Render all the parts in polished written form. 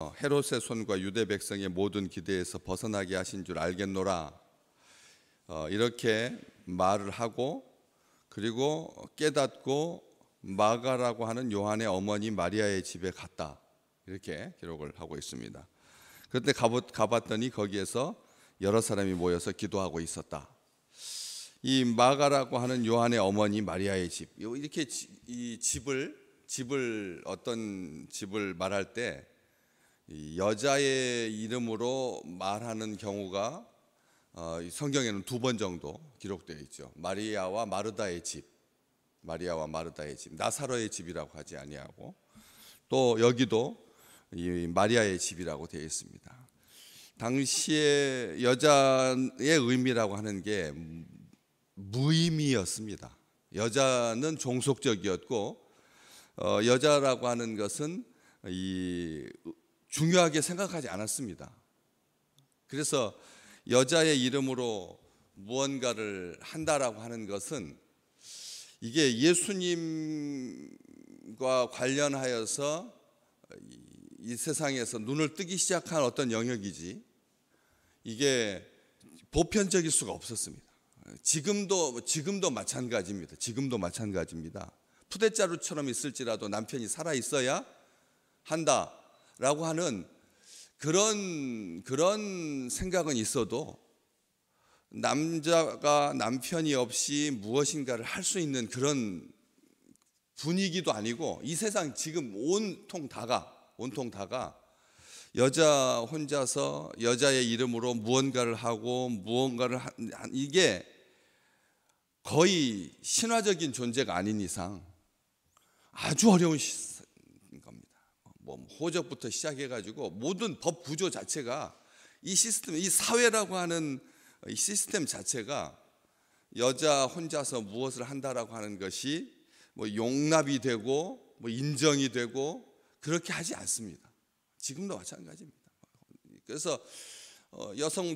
헤롯의 손과 유대 백성의 모든 기대에서 벗어나게 하신 줄 알겠노라, 이렇게 말을 하고, 그리고 깨닫고 마가라고 하는 요한의 어머니 마리아의 집에 갔다, 이렇게 기록을 하고 있습니다. 그런데 가봤더니 거기에서 여러 사람이 모여서 기도하고 있었다. 이 마가라고 하는 요한의 어머니 마리아의 집, 이렇게 이 집을 어떤 집을 말할 때 여자의 이름으로 말하는 경우가 성경에는 2번 정도 기록되어 있죠. 마리아와 마르다의 집, 나사로의 집이라고 하지 아니하고, 또 여기도 이 마리아의 집이라고 되어 있습니다. 당시에 여자의 의미라고 하는 게 무의미였습니다. 여자는 종속적이었고, 여자라고 하는 것은 중요하게 생각하지 않았습니다. 그래서 여자의 이름으로 무언가를 한다라고 하는 것은 이게 예수님과 관련하여서 이 세상에서 눈을 뜨기 시작한 어떤 영역이지, 이게 보편적일 수가 없었습니다. 지금도 마찬가지입니다. 푸대자루처럼 있을지라도 남편이 살아 있어야 한다라고 하는 그런 생각은 있어도, 남자가 남편이 없이 무엇인가를 할 수 있는 그런 분위기도 아니고, 이 세상 지금 온통 다가 여자 혼자서 여자의 이름으로 무언가를 하고 이게 거의 신화적인 존재가 아닌 이상 아주 어려운 겁니다. 호적부터 시작해가지고 모든 법 구조 자체가, 이 시스템, 이 사회라고 하는 이 시스템 자체가 여자 혼자서 무엇을 한다라고 하는 것이 용납이 되고 인정이 되고 그렇게 하지 않습니다. 지금도 마찬가지입니다. 그래서 여성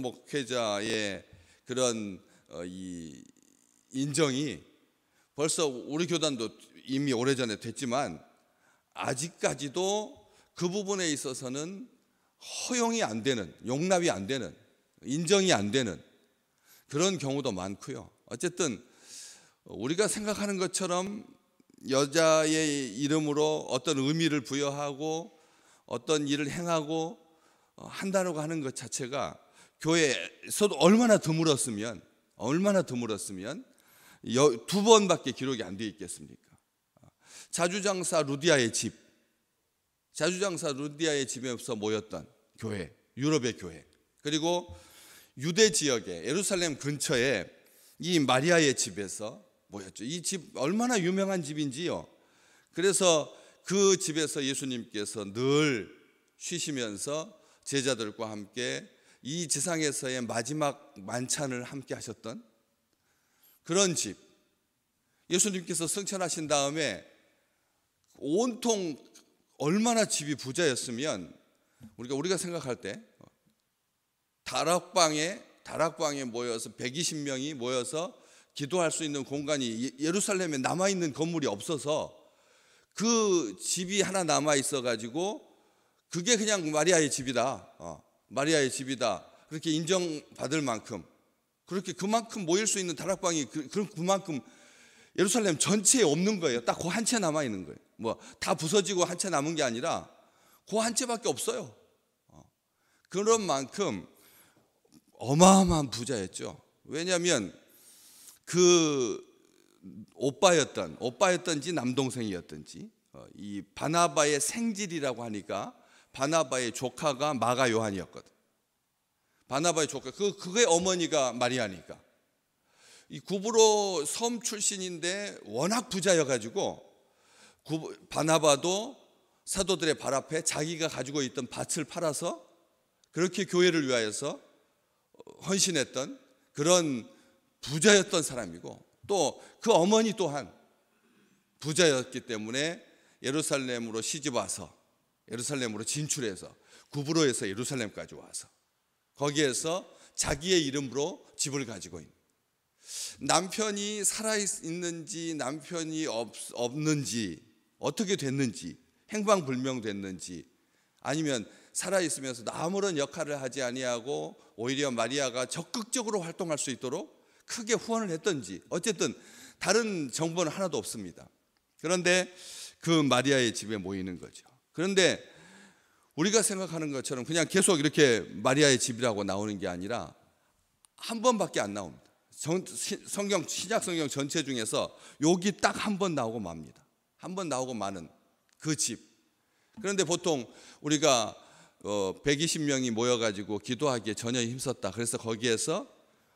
목회자의 그런 이 인정이 벌써 우리 교단도 이미 오래전에 됐지만, 아직까지도 그 부분에 있어서는 허용이 안 되는, 용납이 안 되는, 인정이 안 되는 그런 경우도 많고요. 어쨌든 우리가 생각하는 것처럼 여자의 이름으로 어떤 의미를 부여하고 어떤 일을 행하고 한다고 하는 것 자체가 교회에서도 얼마나 드물었으면 2번밖에 기록이 안 되어 있겠습니까? 자주장사 루디아의 집에서 모였던 교회, 유럽의 교회, 그리고 유대 지역에 예루살렘 근처에 이 마리아의 집에서 모였죠. 이 집 얼마나 유명한 집인지요. 그래서 그 집에서 예수님께서 늘 쉬시면서 제자들과 함께 이 지상에서의 마지막 만찬을 함께 하셨던 그런 집, 예수님께서 승천하신 다음에 온통 얼마나 집이 부자였으면, 우리가 생각할 때 다락방에 모여서 120명이 모여서 기도할 수 있는 공간이 예루살렘에 남아있는 건물이 없어서 그 집이 하나 남아 있어가지고 그게 그냥 마리아의 집이다, 그렇게 인정받을 만큼, 그만큼 모일 수 있는 다락방이 그만큼 예루살렘 전체에 없는 거예요. 딱 그 한 채 남아 있는 거예요. 다 부서지고 한 채 남은 게 아니라 그 한 채밖에 없어요. 그런 만큼 어마어마한 부자였죠. 왜냐하면 그 오빠였던지 남동생이었던지, 이 바나바의 생질이라고 하니까 바나바의 조카가 마가 요한이었거든. 바나바의 조카, 그게 어머니가 마리아니까. 이 구브로 섬 출신인데 워낙 부자여가지고 바나바도 사도들의 발 앞에 자기가 가지고 있던 밭을 팔아서 그렇게 교회를 위하여서 헌신했던 그런 부자였던 사람이고, 또 그 어머니 또한 부자였기 때문에 예루살렘으로 시집와서, 예루살렘으로 진출해서 구브로에서 예루살렘까지 와서 거기에서 자기의 이름으로 집을 가지고 있는, 남편이 살아있는지 남편이 없는지 어떻게 됐는지 행방불명됐는지, 아니면 살아있으면서도 아무런 역할을 하지 아니하고 오히려 마리아가 적극적으로 활동할 수 있도록 크게 후원을 했던지, 어쨌든 다른 정보는 하나도 없습니다. 그런데 그 마리아의 집에 모이는 거죠. 그런데 우리가 생각하는 것처럼 그냥 계속 이렇게 마리아의 집이라고 나오는 게 아니라 한 번밖에 안 나옵니다. 성경, 신약 성경 전체 중에서 여기 딱 한 번 나오고 맙니다. 한 번 나오고 마는 그 집. 그런데 보통 우리가 120명이 모여가지고 기도하기에 전혀 힘썼다. 그래서 거기에서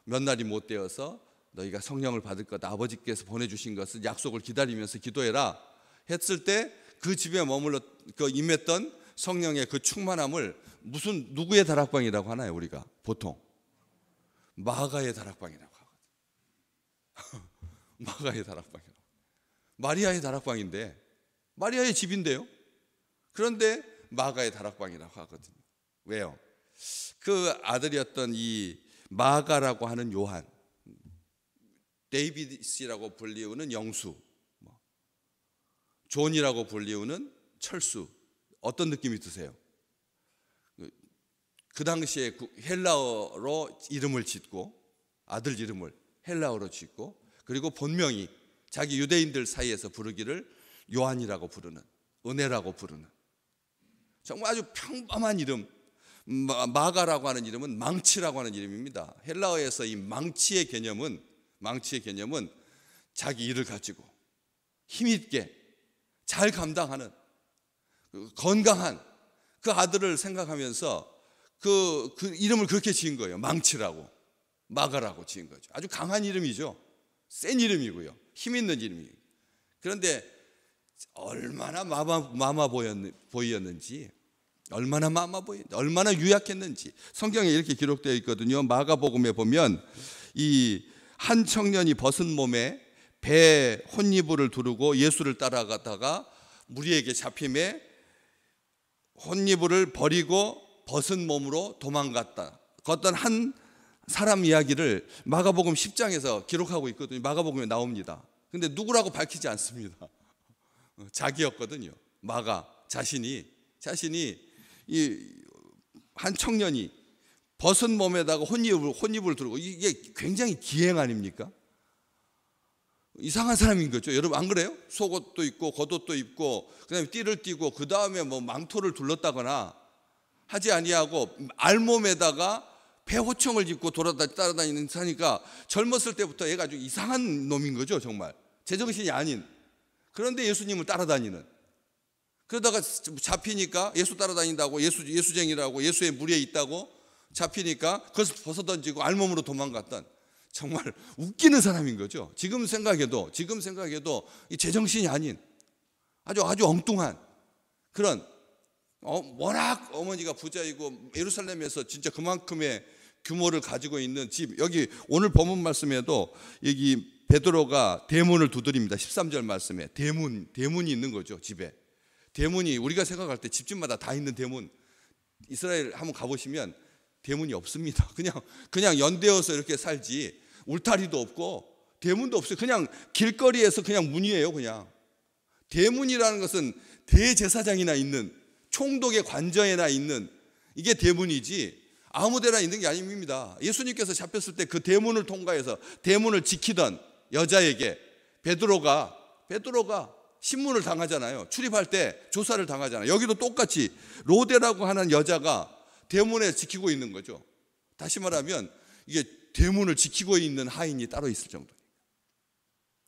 몇 날이 못 되어서 너희가 성령을 받을 거다, 아버지께서 보내주신 것을 약속을 기다리면서 기도해라 했을 때 그 집에 머물러 임했던 성령의 그 충만함을 무슨 누구의 다락방이라고 하나요? 우리가 보통 마가의 다락방이라고 하거든요. 마가의 다락방이라고. 마리아의 다락방인데, 마리아의 집인데요. 그런데 마가의 다락방이라고 하거든요. 왜요? 그 아들이었던 이 마가라고 하는 요한, 데이비드라고 불리우는 영수, 존이라고 불리우는 철수, 어떤 느낌이 드세요? 그 당시에 헬라어로 이름을 짓고, 아들 이름을 헬라어로 짓고, 그리고 본명이 자기 유대인들 사이에서 부르기를 요한이라고 부르는, 은혜라고 부르는, 정말 아주 평범한 이름. 마가라고 하는 이름은 망치라고 하는 이름입니다. 헬라어에서 이 망치의 개념은 자기 일을 가지고 힘있게 잘 감당하는 건강한 그 아들을 생각하면서 그 이름을 그렇게 지은 거예요. 망치라고, 마가라고 지은 거죠. 아주 강한 이름이죠. 센 이름이고요. 힘 있는 이름이에요. 그런데 얼마나 마마 보이였는지, 얼마나 유약했는지 성경에 이렇게 기록되어 있거든요. 마가복음에 보면 이 한 청년이 벗은 몸에 배에 혼이불을 두르고 예수를 따라가다가 무리에게 잡힘에 혼이불을 버리고 벗은 몸으로 도망갔다. 어떤 한 사람 이야기를 마가복음 10장에서 기록하고 있거든요. 마가복음에 나옵니다. 근데 누구라고 밝히지 않습니다. 자기였거든요. 마가 자신이 이 한 청년이 벗은 몸에다가 혼입을 두르고, 이게 굉장히 기행 아닙니까? 이상한 사람인 거죠. 여러분 안 그래요? 속옷도 입고 겉옷도 입고 그다음에 띠를 띠고 그 다음에 뭐 망토를 둘렀다거나 하지 아니하고 알몸에다가 배호청을 입고 따라다니는 사니까 젊었을 때부터 얘가 아주 이상한 놈인 거죠. 정말 제정신이 아닌. 그런데 예수님을 따라다니는. 그러다가 잡히니까 예수 따라다닌다고, 예수쟁이라고, 예수의 무리에 있다고 잡히니까 그것을 벗어던지고 알몸으로 도망갔던, 정말 웃기는 사람인 거죠. 지금 생각해도 이 제정신이 아닌 아주 엉뚱한 그런, 워낙 어머니가 부자이고 예루살렘에서 진짜 그만큼의 규모를 가지고 있는 집. 여기 오늘 본문 말씀에도 여기 베드로가 대문을 두드립니다. 13절 말씀에 대문이 있는 거죠. 집에 대문이, 우리가 생각할 때 집집마다 다 있는 대문, 이스라엘 한번 가보시면 대문이 없습니다. 그냥 연대어서 이렇게 살지 울타리도 없고 대문도 없어요. 그냥 길거리에서 그냥 문이에요. 그냥 대문이라는 것은 대제사장이나 있는, 총독의 관저에나 있는, 이게 대문이지 아무데나 있는 게 아닙니다. 예수님께서 잡혔을 때 그 대문을 통과해서 대문을 지키던 여자에게 베드로가 신문을 당하잖아요. 출입할 때 조사를 당하잖아요. 여기도 똑같이 로데라고 하는 여자가 대문에 지키고 있는 거죠. 다시 말하면 이게 대문을 지키고 있는 하인이 따로 있을 정도니까.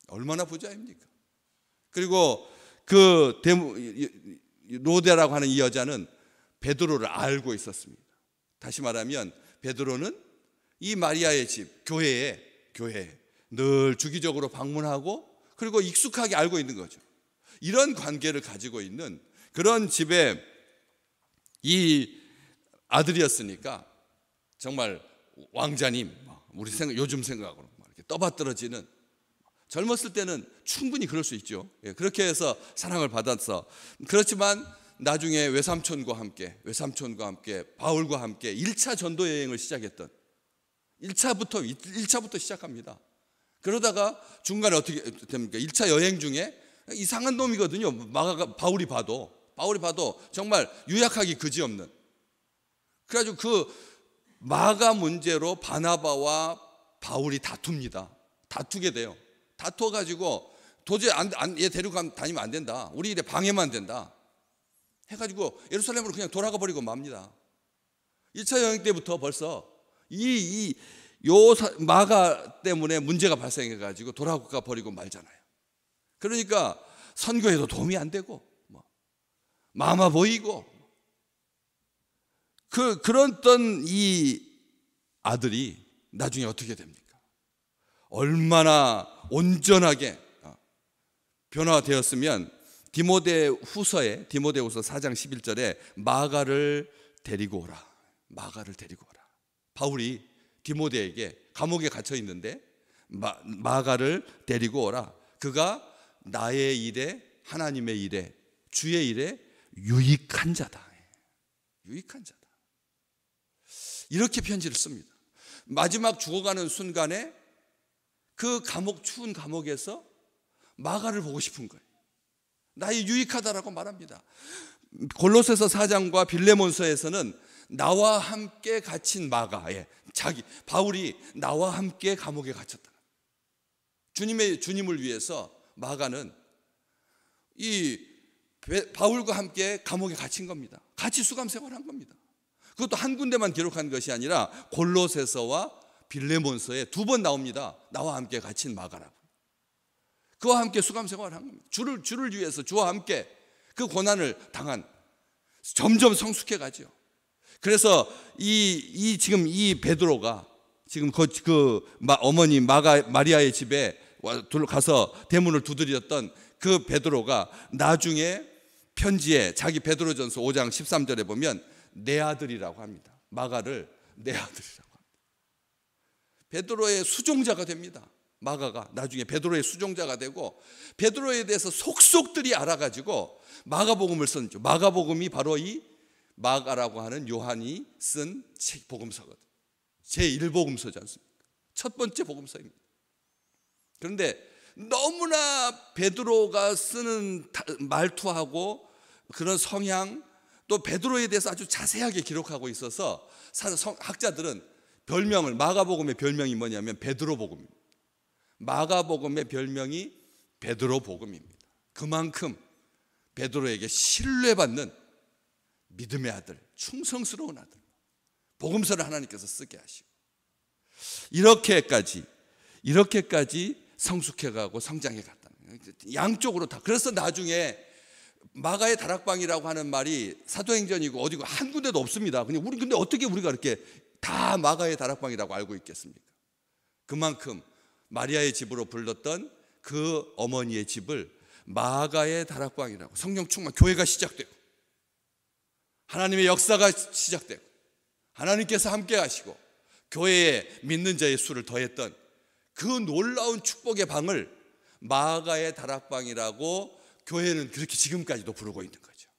얼마나 부자입니까? 그리고 그 로데라고 하는 이 여자는 베드로를 알고 있었습니다. 다시 말하면 베드로는 이 마리아의 집, 교회에 늘 주기적으로 방문하고 그리고 익숙하게 알고 있는 거죠. 이런 관계를 가지고 있는 그런 집에 이 아들이었으니까 정말 왕자님, 우리 요즘 생각으로 이렇게 떠받들어지는, 젊었을 때는 충분히 그럴 수 있죠. 그렇게 해서 사랑을 받았어. 그렇지만 나중에 외삼촌과 함께 바울과 함께 1차 전도 여행을 시작했던, 1차부터 시작합니다. 그러다가 중간에 어떻게 됩니까? 1차 여행 중에 이상한 놈이거든요. 바울이 봐도 바울이 봐도 정말 유약하기 그지없는. 그래가지고 그 마가 문제로 바나바와 바울이 다툽니다. 다투게 돼요. 다투어가지고 도저히 얘 데리고 다니면 안 된다. 우리 일에 방해만 된다. 해가지고 예루살렘으로 그냥 돌아가 버리고 맙니다. 1차 여행 때부터 벌써 마가 때문에 문제가 발생해가지고 돌아가 버리고 말잖아요. 그러니까 선교에도 도움이 안 되고 마마 보이고 그랬던 이 아들이 나중에 어떻게 됩니까? 얼마나 온전하게 변화되었으면 디모데후서 4장 11절에 마가를 데리고 오라. 마가를 데리고 오라. 바울이 디모데에게 감옥에 갇혀 있는데 마가를 데리고 오라. 그가 나의 일에, 하나님의 일에, 주의 일에 유익한 자다. 유익한 자다. 이렇게 편지를 씁니다. 마지막 죽어가는 순간에 그 추운 감옥에서 마가를 보고 싶은 거예요. 나의 유익하다라고 말합니다. 골로새서 4장과 빌레몬서에서는 나와 함께 갇힌 마가, 바울이 나와 함께 감옥에 갇혔다. 주님을 위해서 마가는 이 바울과 함께 감옥에 갇힌 겁니다. 같이 수감 생활한 겁니다. 그것도 한 군데만 기록한 것이 아니라 골로새서와 빌레몬서에 2번 나옵니다. 나와 함께 갇힌 마가라고. 그와 함께 수감 생활한 겁니다. 주를 위해서 주와 함께 그 고난을 당한, 점점 성숙해 가죠. 그래서 지금 이 베드로가 지금 어머니 마리아의 집에 가서 대문을 두드렸던 그 베드로가 나중에 편지에 자기 베드로전서 5장 13절에 보면 내 아들이라고 합니다. 마가를 내 아들이라고 합니다. 베드로의 수종자가 됩니다. 마가가 나중에 베드로의 수종자가 되고 베드로에 대해서 속속들이 알아가지고 마가복음을 썼죠. 마가복음이 바로 이 마가라고 하는 요한이 쓴 책 복음서거든. 제1복음서지 않습니까? 첫 번째 복음서입니다. 그런데 너무나 베드로가 쓰는 말투하고 그런 성향, 또 베드로에 대해서 아주 자세하게 기록하고 있어서 학자들은 마가복음의 별명이 뭐냐면 베드로복음입니다. 마가복음의 별명이 베드로복음입니다. 그만큼 베드로에게 신뢰받는 믿음의 아들, 충성스러운 아들, 복음서를 하나님께서 쓰게 하시고 이렇게까지 성숙해가고 성장해갔다는 거예요. 양쪽으로 다. 그래서 나중에 마가의 다락방이라고 하는 말이 사도행전이고 어디고 한 군데도 없습니다. 근데 어떻게 우리가 이렇게 다 마가의 다락방이라고 알고 있겠습니까? 그만큼 마리아의 집으로 불렀던 그 어머니의 집을 마가의 다락방이라고, 성령 충만, 교회가 시작되고 하나님의 역사가 시작되고 하나님께서 함께 하시고 교회에 믿는 자의 수를 더했던 그 놀라운 축복의 방을 마가의 다락방이라고 교회는 그렇게 지금까지도 부르고 있는 거죠.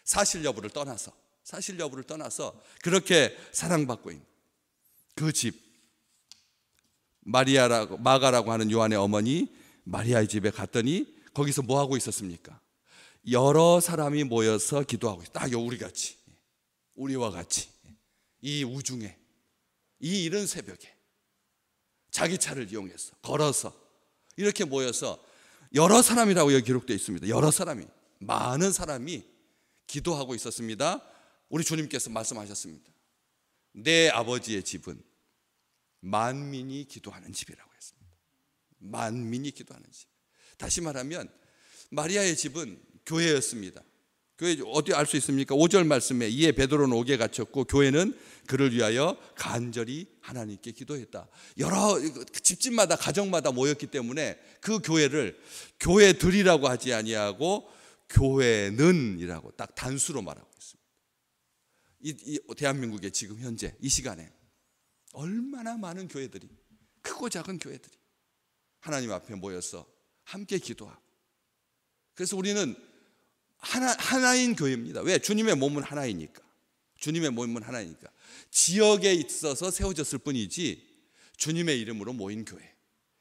사실 여부를 떠나서 그렇게 사랑받고 있는 그 집, 마가라고 하는 요한의 어머니 마리아의 집에 갔더니 거기서 뭐 하고 있었습니까? 여러 사람이 모여서 기도하고 있다. 우리와 같이 이 우중에, 이 이른 새벽에 자기 차를 이용해서 걸어서 이렇게 모여서 여러 사람이라고 여기 기록되어 있습니다. 많은 사람이 기도하고 있었습니다. 우리 주님께서 말씀하셨습니다. 내 아버지의 집은 만민이 기도하는 집이라고 했습니다. 만민이 기도하는 집. 다시 말하면 마리아의 집은 교회였습니다. 교회 어디 알 수 있습니까? 5절 말씀에 이에 베드로는 옥에 갇혔고 교회는 그를 위하여 간절히 하나님께 기도했다. 여러 집집마다 가정마다 모였기 때문에 그 교회를 교회들이라고 하지 아니하고 교회는이라고 딱 단수로 말하고 있습니다. 이 대한민국의 지금 현재 이 시간에 얼마나 많은 교회들이, 크고 작은 교회들이 하나님 앞에 모여서 함께 기도하고, 그래서 우리는 하나인 교회입니다. 왜? 주님의 몸은 하나이니까. 지역에 있어서 세워졌을 뿐이지 주님의 이름으로 모인 교회.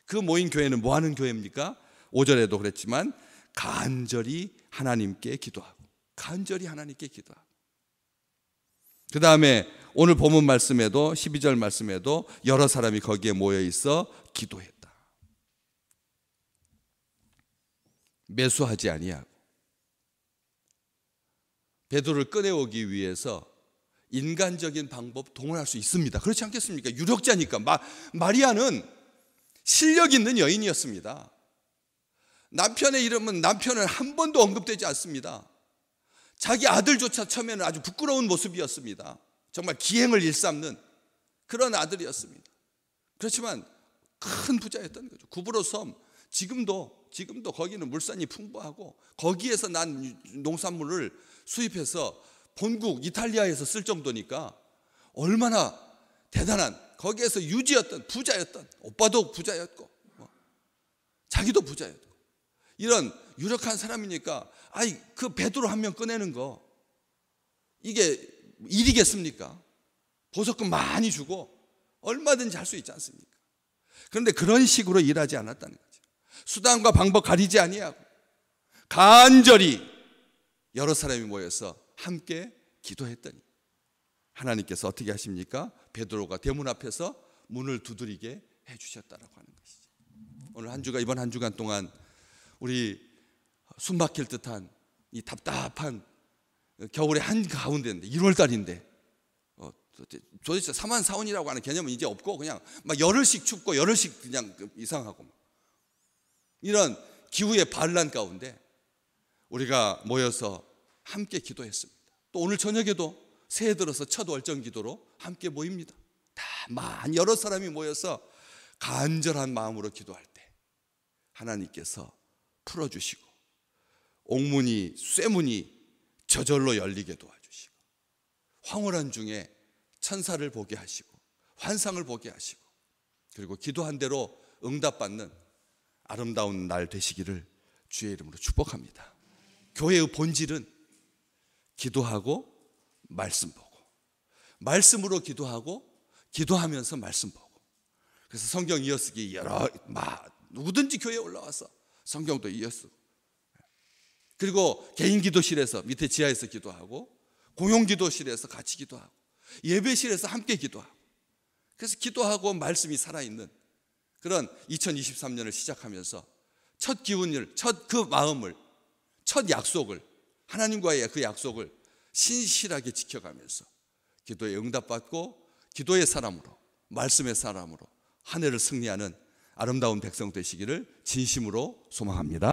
그 모인 교회는 뭐 하는 교회입니까? 5절에도 그랬지만 간절히 하나님께 기도하고 간절히 하나님께 기도하고, 그 다음에 오늘 본문 말씀에도 12절 말씀에도 여러 사람이 거기에 모여 있어 기도했다. 매수하지 아니하고 베드로를 꺼내오기 위해서 인간적인 방법 동원할 수 있습니다. 그렇지 않겠습니까? 유력자니까. 마리아는 실력 있는 여인이었습니다. 남편의 이름은 남편은 한 번도 언급되지 않습니다. 자기 아들조차 처음에는 아주 부끄러운 모습이었습니다. 정말 기행을 일삼는 그런 아들이었습니다. 그렇지만 큰 부자였던 거죠. 구브로 섬, 지금도 거기는 물산이 풍부하고 거기에서 난 농산물을 수입해서 본국 이탈리아에서 쓸 정도니까 얼마나 대단한, 거기에서 유지였던 부자였던, 오빠도 부자였고 자기도 부자였고 이런 유력한 사람이니까 그 베드로 한 명 꺼내는 거 이게 일이겠습니까? 보석금 많이 주고 얼마든지 할 수 있지 않습니까? 그런데 그런 식으로 일하지 않았다는 거죠. 수단과 방법 가리지 아니하고 간절히 여러 사람이 모여서 함께 기도했더니 하나님께서 어떻게 하십니까? 베드로가 대문 앞에서 문을 두드리게 해주셨다라고 하는 것이죠. 오늘 한 주간, 이번 한 주간 동안 우리 숨막힐 듯한 이 답답한 겨울의 한가운데인데 1월달인데 도대체 사만사온이라고 하는 개념은 이제 없고 그냥 막 열흘씩 춥고 열흘씩 그냥 이상하고 이런 기후의 반란 가운데 우리가 모여서 함께 기도했습니다. 또 오늘 저녁에도 새해 들어서 첫 월정 기도로 함께 모입니다. 여러 사람이 모여서 간절한 마음으로 기도할 때 하나님께서 풀어주시고 옥문이 쇠문이 저절로 열리게 도와주시고 황홀한 중에 천사를 보게 하시고 환상을 보게 하시고 그리고 기도한 대로 응답받는 아름다운 날 되시기를 주의 이름으로 축복합니다. 교회의 본질은 기도하고 말씀 보고, 말씀으로 기도하고 기도하면서 말씀 보고. 그래서 성경 이어쓰기 누구든지 교회에 올라와서 성경도 이어쓰고, 그리고 개인 기도실에서 밑에 지하에서 기도하고, 공용 기도실에서 같이 기도하고, 예배실에서 함께 기도하고, 그래서 기도하고 말씀이 살아있는 그런 2023년을 시작하면서 첫 기운을, 첫 그 마음을, 첫 약속을, 하나님과의 그 약속을 신실하게 지켜가면서 기도에 응답받고 기도의 사람으로, 말씀의 사람으로 한 해를 승리하는 아름다운 백성 되시기를 진심으로 소망합니다.